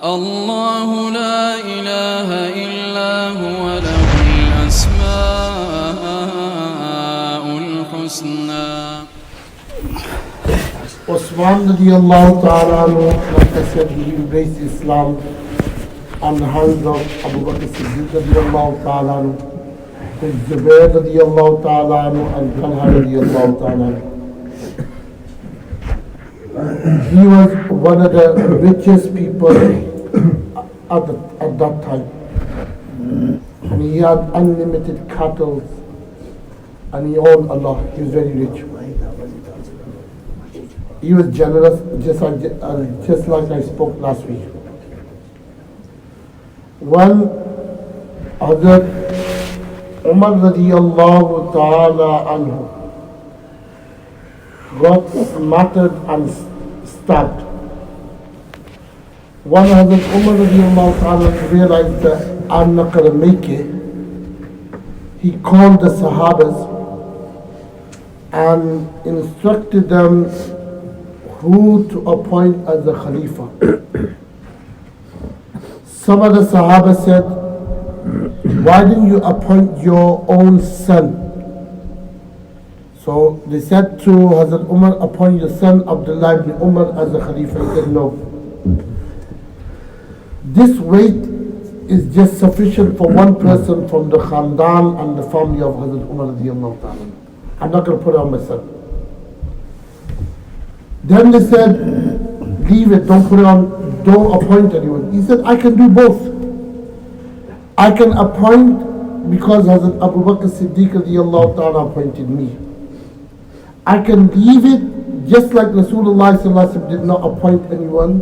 الله لا إله إلا هو له الأسماء الحسنى. Uthman radiallahu ta'ala anhu, like I said, he embraced Islam on the hands of Abu Bakr Siddiq radiallahu ta'ala anhu, with Zubair radiallahu ta'ala anhu, and Talha radiallahu ta'ala anhu. He was one of the richest people at that time. And he had unlimited cattle, and he owned a lot. He was very rich. He was generous, just like I spoke last week. When Hazrat Umar radiallahu ta'ala anhu got smattered and stabbed, when Hazrat Umar radiallahu ta'ala realized that I'm not going to make it, he called the Sahabas and instructed them who to appoint as the Khalifa. Some of the Sahaba said, why didn't you appoint your own son? So they said to Hazrat Umar, appoint your son Abdullah ibn Umar as the Khalifa. He said, no. This weight is just sufficient for one person from the Khandan and the family of Hazrat Umar radiallahu ta'ala. I'm not going to put it on my son. Then they said, leave it, don't put it on, don't appoint anyone. He said, I can do both. I can appoint because Hazrat Abu Bakr Siddiq radiallahu ta'ala appointed me. I can leave it just like Rasulullah sallallahu alaihi wasallam did not appoint anyone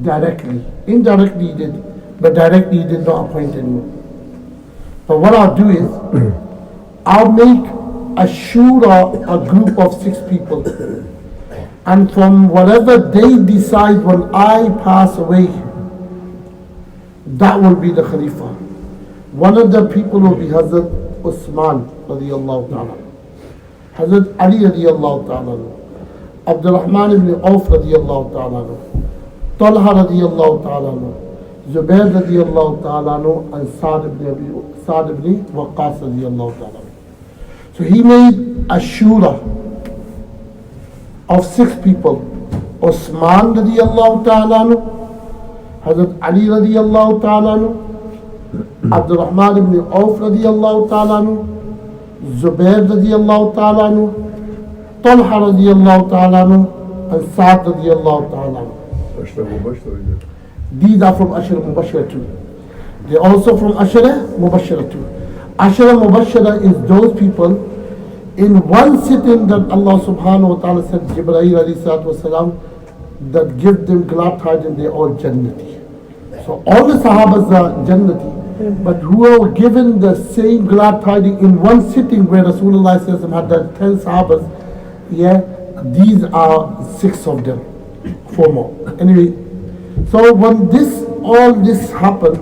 directly. Indirectly he did, but directly he did not appoint anyone. But what I'll do is, I'll make a shura, a group of 6 people. And from whatever they decide when I pass away, that will be the Khalifa. One of the people will be Hazrat Uthman radiallahu ta'ala, Hazrat Ali radiallahu ta'ala, Abdurrahman ibn Auf radiallahu ta'ala, Talha radiallahu ta'ala, Zubair radiallahu ta'ala, and Sa'd ibn Waqqas radiallahu ta'ala. So he made a shura of 6 people: Uthman radiallahu ta'ala, Hazrat Ali radiallahu ta'ala, Abdurrahman ibn Auf radiallahu ta'ala, Zubair radiallahu ta'ala, Talha radiallahu ta'ala, and Sa'd radiallahu ta'ala. These are from Ashara Mubashara too. They're also from Ashara Mubashara too. Ashara Mubashara is those people in one sitting that Allah subhanahu wa ta'ala said, Jibreel alayhi salatu wasalam, that give them glad tidings, they're all Jannati. So all the Sahabas are Jannati, but who are given the same glad tidings in one sitting where Rasulullah had the 10 Sahabas, these are 6 of them, 4 more. Anyway, so when all this happened,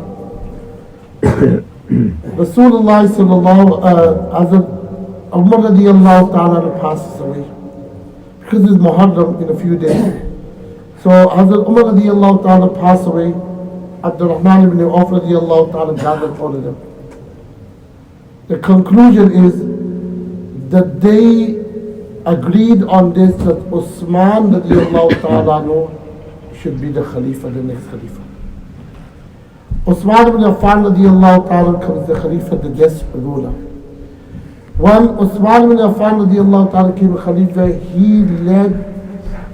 Rasulullah sallallahu Umar radiallahu ta'ala passes away because it's Muharram in a few days. So Hazrat Umar radiallahu ta'ala passed away. Abdurrahman ibn Auf radiallahu ta'ala gathered all of them. The conclusion is that they agreed on this, that Uthman radiallahu ta'ala should be the Khalifa, the next Khalifa. Uthman ibn Affan radiallahu ta'ala becomes the Khalifa, the just ruler. When Uthman ibn Affan radiallahu ta'ala became a Khalifa,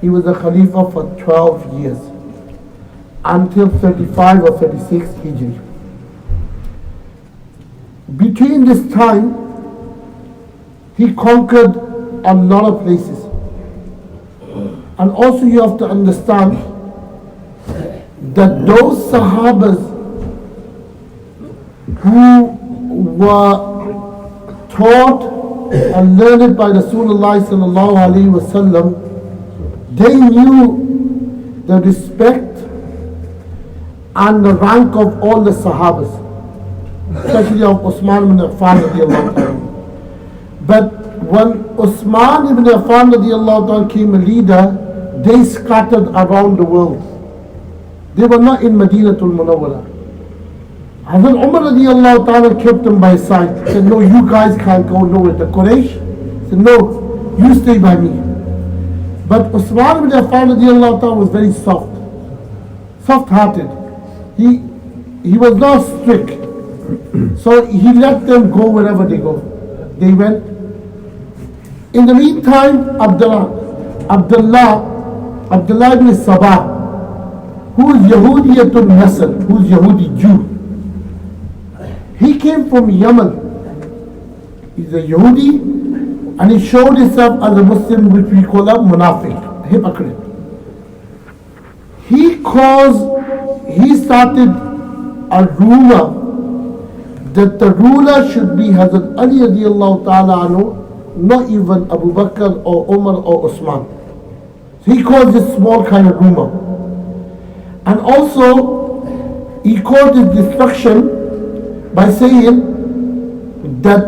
he was a Khalifa for 12 years, until 35 or 36 Hijri. Between this time, he conquered a lot of places. And also you have to understand that those Sahabas who were taught and learned by Rasulullah sallallahu alaihi wasallam, they knew the respect and the rank of all the Sahabas, especially of Uthman ibn Affan radiallahu ta'ala. But when Uthman ibn Affan radiallahu ta'ala became a leader, they scattered around the world. They were not in Madinatul Munawwara. Hazrat Umar radiallahu ta'ala kept them by his side. He said, no, you guys can't go nowhere. The Quraysh said, no, you stay by me. But Uthman ibn Affan radiallahu ta'ala was very soft-hearted. He was not strict. So he let them go wherever they go. They went. In the meantime, Abdullah ibn Sabah, who is Yahudiyatul Nasr, who is Yahudi Jew, he came from Yemen. He's a Yahudi, and he showed himself as a Muslim, which we call a munafiq, hypocrite. He started a rumor that the ruler should be Hazrat Ali radiallahu ta'ala anhu, not even Abu Bakr or Umar or Uthman. So he caused this small kind of rumor. And also, he caused his destruction by saying that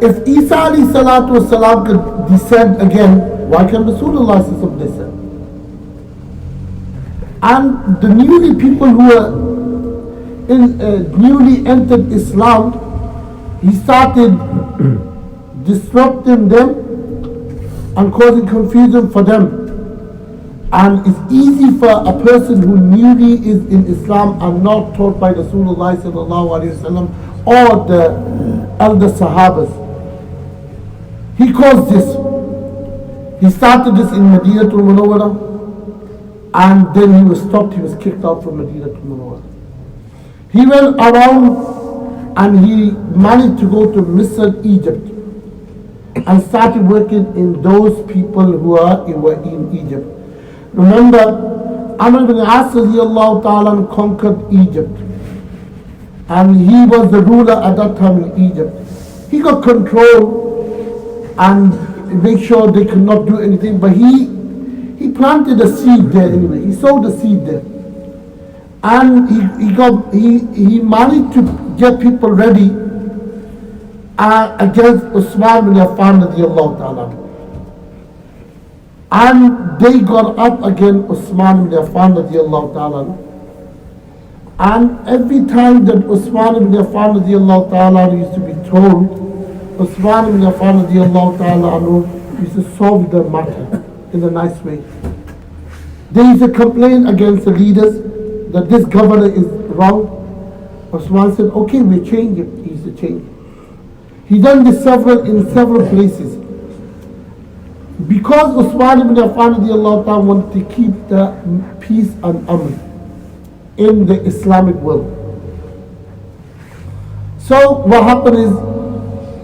if Isa alayhi salatu wasalam could descend again, why can Rasulullah descend? And the newly people who were newly entered Islam, he started disrupting them and causing confusion for them. And it's easy for a person who newly is in Islam and not taught by Rasulullah sallallahu alaihi wasallam or the elder Sahabas. He caused this. He started this in Madinatul Munawwara, and then he was stopped. He was kicked out from Madinatul Munawwara. He went around and he managed to go to Misr, Egypt, and started working in those people who were in Egypt. Remember, Amr ibn As radiallahu ta'ala conquered Egypt, and he was the ruler at that time in Egypt. He got control and make sure they could not do anything, but he planted a seed there anyway. He sowed a seed there. And he managed to get people ready against Uthman ibn Affan radiallahu ta'ala. And they got up against Uthman ibn Affan radiallahu ta'ala. And every time that Uthman ibn Affan radiallahu ta'ala used to be told, Uthman ibn Affan radiallahu ta'ala used to solve the matter in a nice way. They used to complain against the leaders that this governor is wrong. Uthman said, okay, we'll change it. He used to change it. He done this in several places. Because Uthman ibn Affan radiallahu ta'ala wanted to keep the peace and amn in the Islamic world. So what happened is,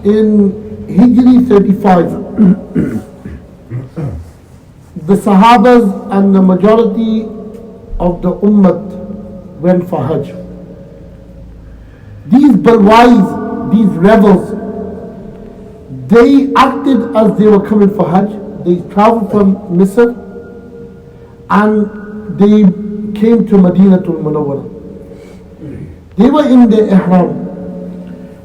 in Hijri 35, the Sahabas and the majority of the Ummah went for Hajj. These Balwais, these rebels, they acted as they were coming for Hajj. They traveled from Misr and they came to Madinatul Munawwara. They were in the Ihram.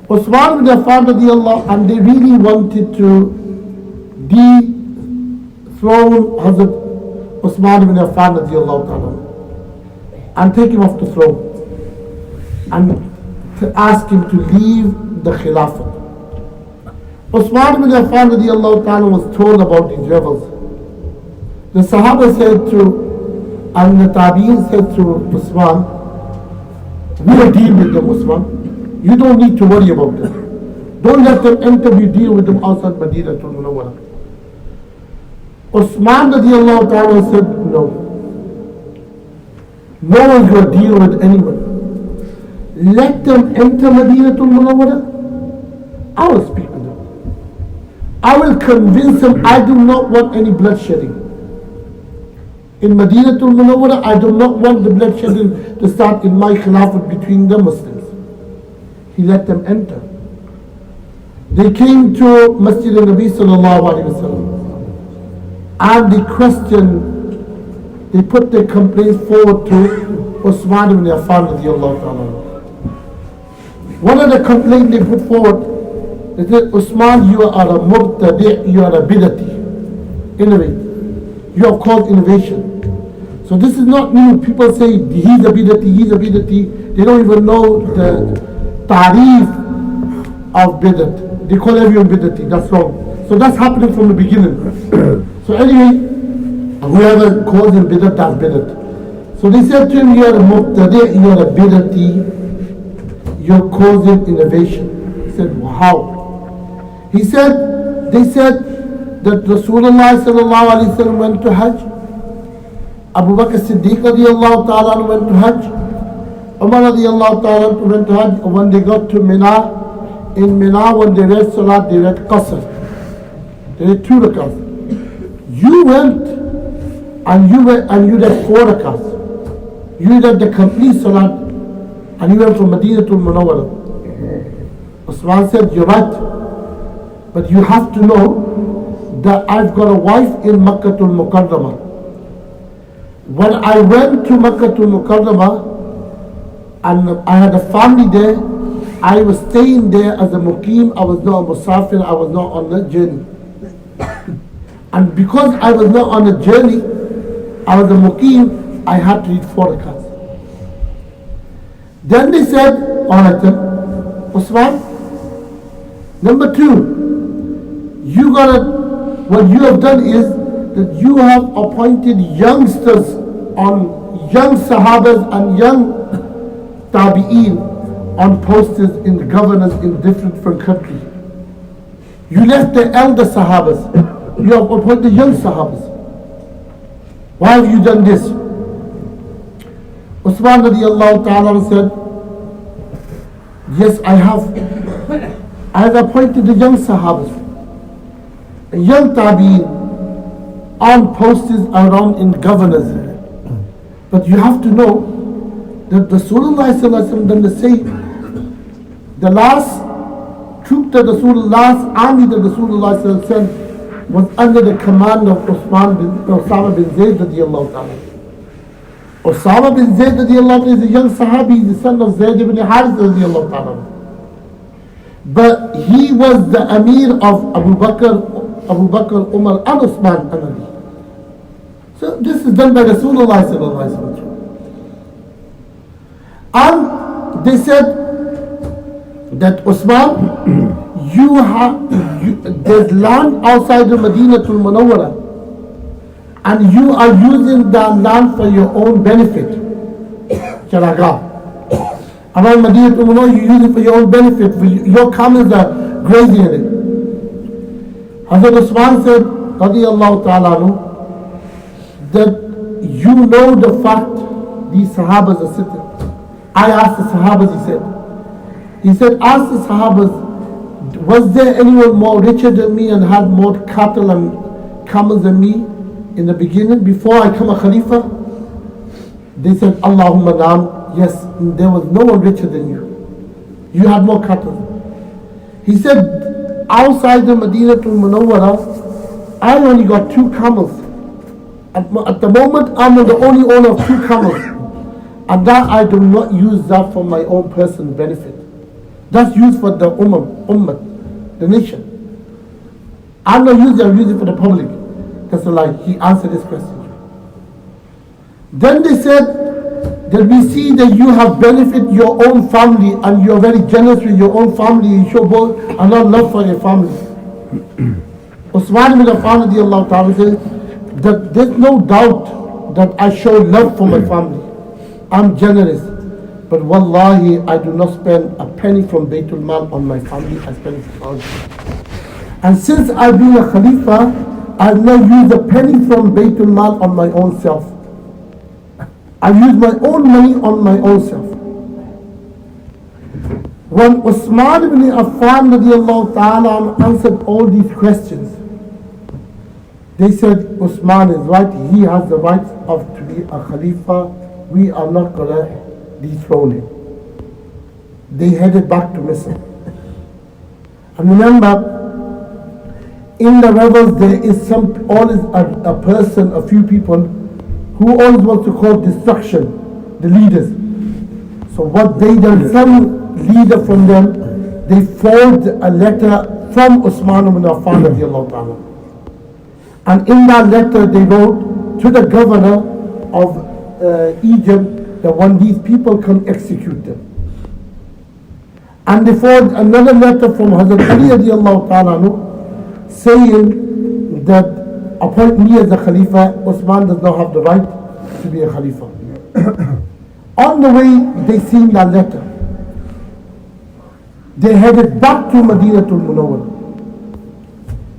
Uthman ibn Affan radiallahu, and they really wanted to dethrone Hazrat Uthman ibn Affan radiallahu ta'ala and take him off the throne and to ask him to leave the Khilafah. Uthman ibn Affan radiallahu ta'ala was told about these rebels. The Sahaba said to, and the Tabi'in said to Uthman, we will deal with them, Uthman. You don't need to worry about them. Don't let them enter, we deal with them outside Madinatul Munawwara. Uthman radiallahu ta'ala said, no. No one's going to deal with anyone. Let them enter Madinatul Munawwara. I will speak with them. I will convince them I do not want any bloodshedding. In Madinatul Munawwara, I do not want the bloodshedding to start in my Khilafat between the Muslims. He let them enter. They came to Masjid al-Nabi sallallahu alayhi wa sallam, and they questioned, they put their complaints forward to Uthman ibn Affan radiallahu ta'ala. One of the complaints they put forward, they said, Uthman, you are a murtadi', you are a bid'ati. Innovate. You have caused innovation. So this is not new. People say he's a bid'ati. They don't even know the tarif of bid'at. They call everyone bid'ati. That's wrong. So that's happening from the beginning. So anyway, whoever calls him bid'at, that's bid'at. So they said to him, you're a muqtadi, you're a bid'ati, you're causing innovation. He said, well, how? He said, they said that Rasulullah sallallahu alaihi wasallam went to Hajj. Abu Bakr Siddiq radiallahu ta'ala went to Hajj. Umar radiallahu ta'ala went to Hajj. And when they got to Mina, in Mina when they read Salat, they read Qasr. They read 2 rakats. You went and you read 4 rakats. You read the complete Salat and you went from Madinah to Munawwara. Usman said, you're right. But you have to know that I've got a wife in Makkah tul Mukarramah. When I went to Makkah to Mukarramah and I had a family there, I was staying there as a muqim. I was not a musafir, I was not on a journey. And because I was not on a journey, I was a muqim, I had to read 4 rakats. Then they said, alright then, Usman, number 2, what you have done is that you have appointed youngsters on young Sahabas and young Tabi'een on posters in the governors in different countries. You left the elder Sahabas. You have appointed young Sahabas. Why have you done this? Usman radiallahu ta'ala said, yes, I have. I have appointed the young Sahabas, a young Tabi'een, on posters around in governors. But you have to know that Rasulullah sallallahu alaihi wasallam done the same. The last troop that Rasulullah, last army that Rasulullah sallallahu alaihi wasallam was under the command of Osama bin Zayd radiallahu ta'ala. Osama bin Zayd radiallahu ta'ala is a young Sahabi, the son of Zayd ibn Harith radiallahu ta'ala. But he was the Amir of Abu Bakr, Umar and Usman and Ali. So this is done by Rasulullah sallallahu alaihi wasallam. And they said that Usman, there's land outside of Madinah to Munawwara, and you are using that land for your own benefit. Charaga. Around Madinah to Munawwara, you use it for your own benefit. For your camels are grazing in it. Hazrat Usman said, radiyallahu ta'ala anhu, that you know the fact these Sahabas are sitting. I asked the Sahabas, he said, ask the Sahabas, was there anyone more richer than me and had more cattle and camels than me in the beginning before I become a Khalifa? They said, Allahumma naam, yes, there was no one richer than you. You had more cattle. He said, outside the Madinah to Munawwara, I only got 2 camels. At the moment, I'm the only owner of 2 camels. And that I do not use that for my own personal benefit. That's used for the ummah, the nation. I'm not using it, I'm using it for the public. That's a lie. He answered this question. Then they said that we see that you have benefited your own family and you're very generous with your own family. You show both a lot of love for your family. Usman ibn Affan radiallahu ta'ala says that there's no doubt that I show love for my family. I'm generous. But wallahi, I do not spend a penny from Baytul Mal on my family. I spend it on family. And since I've been a Khalifa, I've not used a penny from Baytul Mal on my own self. I use my own money on my own self. When Usman ibn Affan radiallahu ta'ala answered all these questions, they said Usman is right, he has the right to be a Khalifa, we are not going to dethrone him. They headed back to Misr. And remember, in the rebels there is always a person, a few people who always want to cause destruction, the leaders. So what they done, some leader from them, they forged a letter from Usman ibn Affan radiallahu ta'ala. And in that letter they wrote to the governor of Egypt that when these people can execute them. And they found another letter from Hazrat Ali radiallahu ta'ala anhu saying that appoint me as a Khalifa, Uthman does not have the right to be a Khalifa. On the way, they seen that letter. They headed back to Madinatul Munawwara.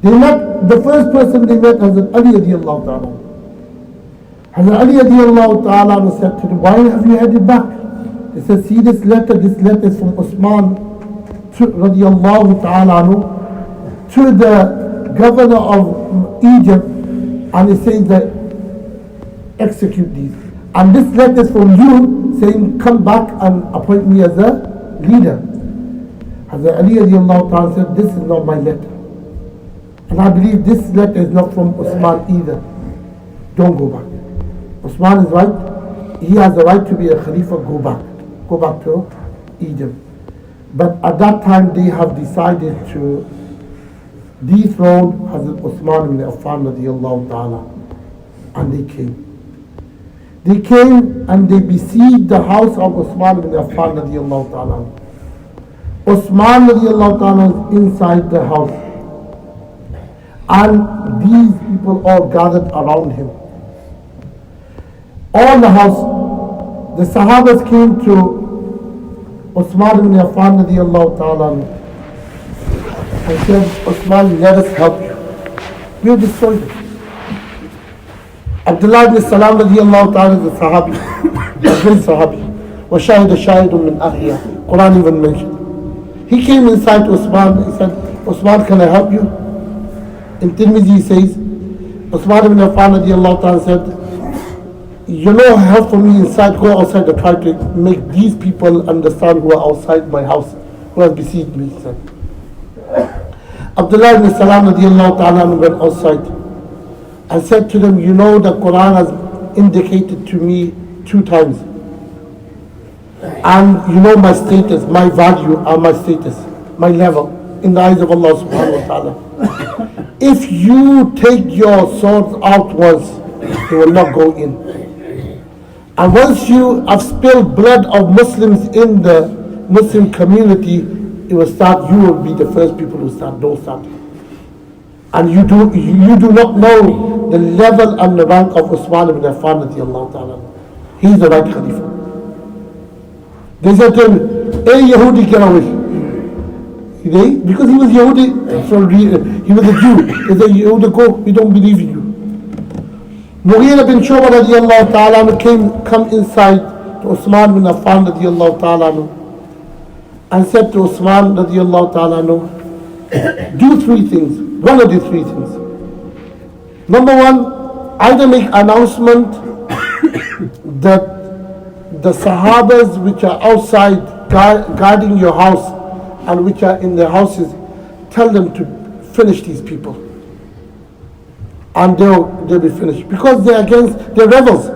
They met, the first person they met Hazrat Ali radiallahu ta'ala. Hazrat Ali radiallahu ta'ala said to them, why have you headed back? They said, see this letter is from Uthman radiallahu ta'ala to the governor of Egypt, and it says that execute these. And this letter is from you saying, come back and appoint me as a leader. Hazrat Ali radiallahu ta'ala said, this is not my letter. And I believe this letter is not from Uthman either. Don't go back. Uthman is right. He has the right to be a Khalifa. Go back. Go back to Egypt. But at that time they have decided to dethrone Hazrat Uthman ibn Affan radiallahu ta'ala. And they came. They came and they besieged the house of Uthman ibn Affan radiallahu ta'ala. Uthman radiallahu ta'ala is inside the house. And these people all gathered around him. All the house, the Sahabas came to Uthman ibn Affan radiallahu ta'ala and said, Uthman, let us help you. We have destroyed it. Abdullah ibn Salam radiallahu ta'ala is a Sahabi, a great Sahabi. وَشَاهِدَ شَاهِدٌ مِّنْ أَهْلِهَا. Quran even mentioned. He came inside to Uthman, he said, Uthman, can I help you? In Tirmidhi says, Uthman ibn Affan radiallahu ta'ala said, you know, help for me inside, go outside and try to make these people understand who are outside my house, who has besieged me. He said. Abdullah ibn Salam radiallahu ta'ala went outside and said to them, you know, the Quran has indicated to me 2 times. And you know my status, my value and my status, my level in the eyes of Allah subhanahu wa ta'ala. If you take your swords out once, you will not go in. And once you have spilled blood of Muslims in the Muslim community, it will start, you will be the first people who start, don't start. And you do not know the level and the rank of Uthman ibn Affan radiallahu ta'ala. He is the right Khalifa. They said to him, hey Yahudi, get away. Because he was Yahudi, so he was a Jew. They said, Yahudi, go, we don't believe in you. Mughira bin Shu'bah radiallahu ta'ala come inside to Uthman bin Affan radiallahu ta'ala and said to Uthman radiallahu ta'ala, do 3 things. One of the 3 things. Number 1, either make announcement that the Sahabas which are outside guarding your house and which are in their houses, tell them to finish these people. And they'll be finished. Because they're they're rebels.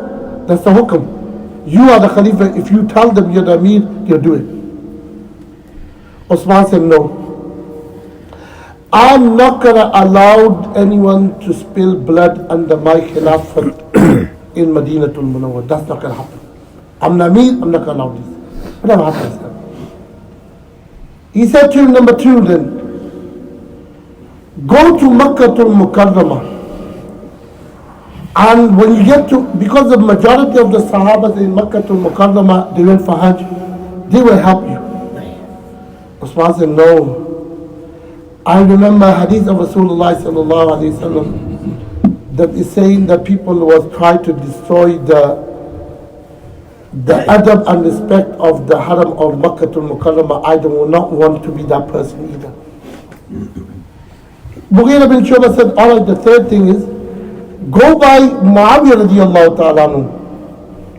That's the hukum. You are the Khalifa. If you tell them you're the Amir, they'll do it. Uthman said, no. I'm not going to allow anyone to spill blood under my Khilafat in Madinatul Munawwara. That's not going to happen. I'm the Amir, I'm not going to allow this. Whatever happens. He said to him, number 2 then, go to Makkatul Mukarramah. And when you get to, because the majority of the Sahabas in Makkatul Mukarramah, they went for Hajj, they will help you. Uthman said, no. I remember hadith of Rasulullah sallallahu alayhi wa sallam that is saying that people was trying to destroy the adab and respect of the haram of Makkatul Mukarramah. I do not want to be that person either. Mughira bin Shu'bah said, all right, the 3rd thing is, go by Muawiyah radiallahu ta'ala anhu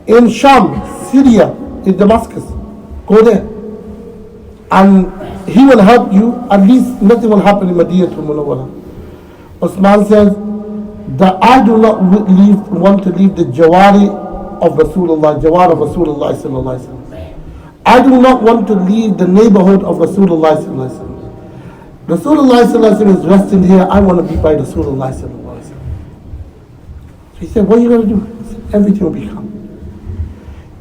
in Sham, Syria, in Damascus. Go there. And he will help you. At least nothing will happen in Madinatul Munawwara. Uthman says that I do not want to leave the Jawari of Rasulullah, Jawar of Rasulullah sallallahu alaihi wasallam. I do not want to leave the neighborhood of Rasulullah sallallahu alaihi wasallam. Rasulullah sallallahu alaihi wasallam is resting here. I want to be by Rasulullah sallallahu alaihi wasallam. So he said, what are you going to do? He said, everything will be calm.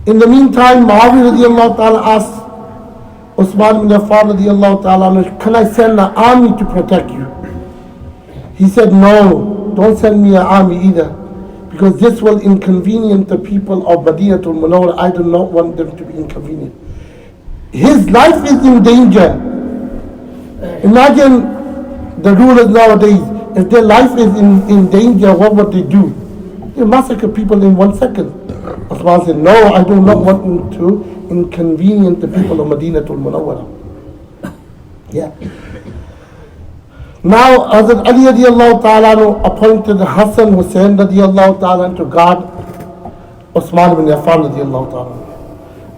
In the meantime, Muawiyah radiallahu ta'ala asked Uthman ibn Affan radiallahu ta'ala, can I send an army to protect you? He said, no, don't send me an army either, because this will inconvenience the people of Madinatul Munawwara. I do not want them to be inconvenienced. His life is in danger. Imagine the rulers nowadays, if their life is in danger, what would they do? They massacre people in 1 second. Uthman said, no, I do not want them to inconvenience the people of Madinatul Munawwara. Yeah. Now, Hazrat Ali radiallahu ta'ala appointed Hassan Hussain radiallahu ta'ala to guard Uthman ibn Affan radiallahu ta'ala.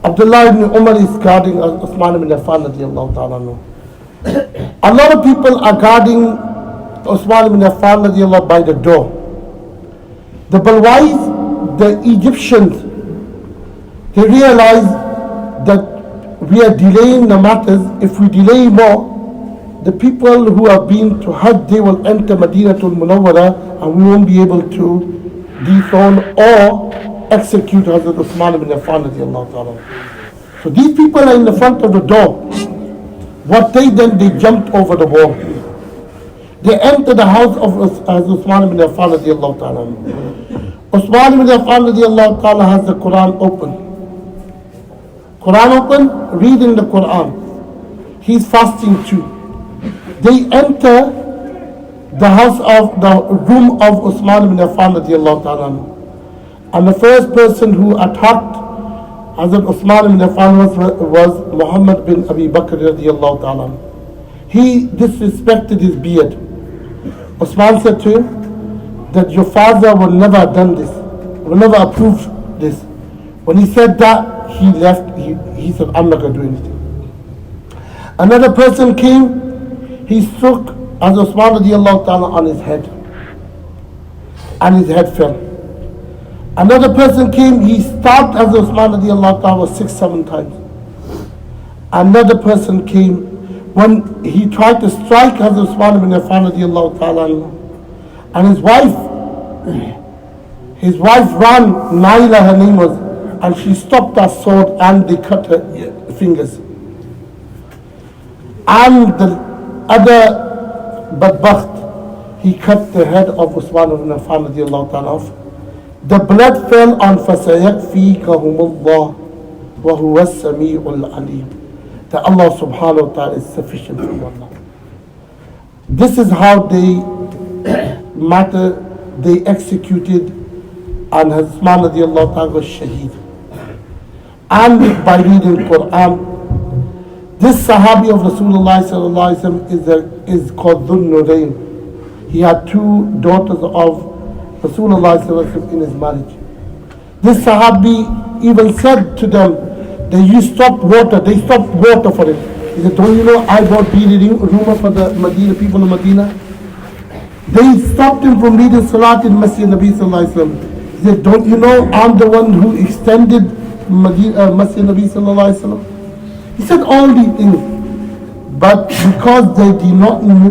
Abdullah ibn Umar is guarding Uthman ibn Affan radiallahu ta'ala. A lot of people are guarding Uthman ibn Affan radiallahu by the door. The Balwais, the Egyptians, they realize that we are delaying the matters. If we delay more, the people who have been to Hajj, they will enter Madinatul Munawwara and we won't be able to dethrone or execute Hazrat Uthman ibn Affan radiallahu ta'ala. So these people are in the front of the door. What they did, they jumped over the wall. They entered the house of Hazrat Uthman ibn Affan radiallahu ta'ala. Uthman ibn Affan radiallahu ta'ala has the Quran open. Quran open, reading the Quran. He's fasting too. They enter the house of the room of Uthman ibn Affan radiallahu ta'ala. And the first person who attacked Hazrat Uthman ibn Affan was Muhammad bin Abi Bakr radiallahu ta'ala. He disrespected his beard. Uthman said to him that your father will never have done this, will never approve this. When he said that, he left. He said, I'm not going to do anything. Another person came. He struck Hazrat Uthman radiallahu ta'ala on his head, and his head fell. Another person came, he stabbed Hazrat Uthman radiallahu ta'ala 6-7 times. Another person came, when he tried to strike Hazrat Uthman ibn Affan radiallahu ta'ala, and his wife ran, Naila her name was, and she stopped that sword and they cut her fingers. And the other badbakht, he cut the head of Uthman ibn Affan radiallahu ta'ala off. The blood fell on فَسَيَكْفِيكَهُمُ اللَّهُ وَهُوَ السَّمِيعُ الْعَلِيمُ. That Allah subhanahu wa ta'ala is sufficient for Allah. This is how they executed, and Uthman radiallahu ta'ala was shaheed. And by reading Quran, this Sahabi of Rasulullah sallallahu alaihi wasallam is called Dhul Nurayn. He had 2 daughters of Rasulullah sallallahu alaihi wasallam in his marriage. This Sahabi even said to them that you stopped water. They stopped water for him. He said, don't you know I brought rumor for the Medina, people of Medina? They stopped him from reading Salat in Masjid Nabi sallallahu alaihi wasallam. He said, don't you know I'm the one who extended Masjid Nabi sallallahu alaihi wasallam? He said all these things, but because they did not knew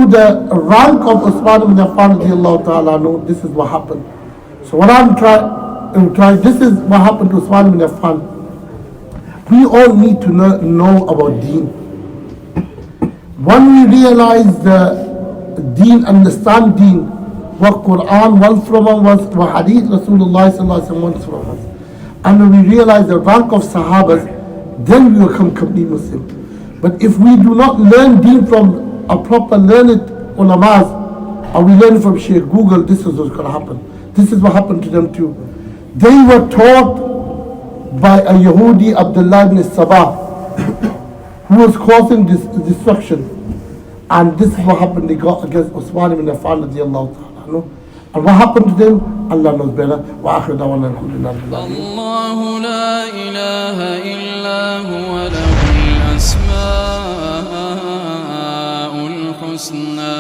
the rank of Uthman ibn Affan radiallahu ta'ala, this is what happened. So what I'm trying, this is what happened to Uthman ibn Affan. We all need to know about Deen. When we realize the Deen, understand Deen, what Quran wants from us, what Hadith Rasulullah sallallahu alaihi wasallam wants from us, and when we realize the rank of Sahabas, then we become complete Muslim. But if we do not learn Deen from a proper learned ulamas, or we learn from Sheikh Google, this is what's going to happen. This is what happened to them too. They were taught by a Yahudi, Abdullah ibn Sabah, who was causing this destruction. And this is what happened. They got against Uthman ibn Affan radiallahu ta'ala. And what happened to them, Allah knows better. Wa akhir da'wana alhamdulillah. Allahu la ilaha illa huwa lahul asma'ul husna.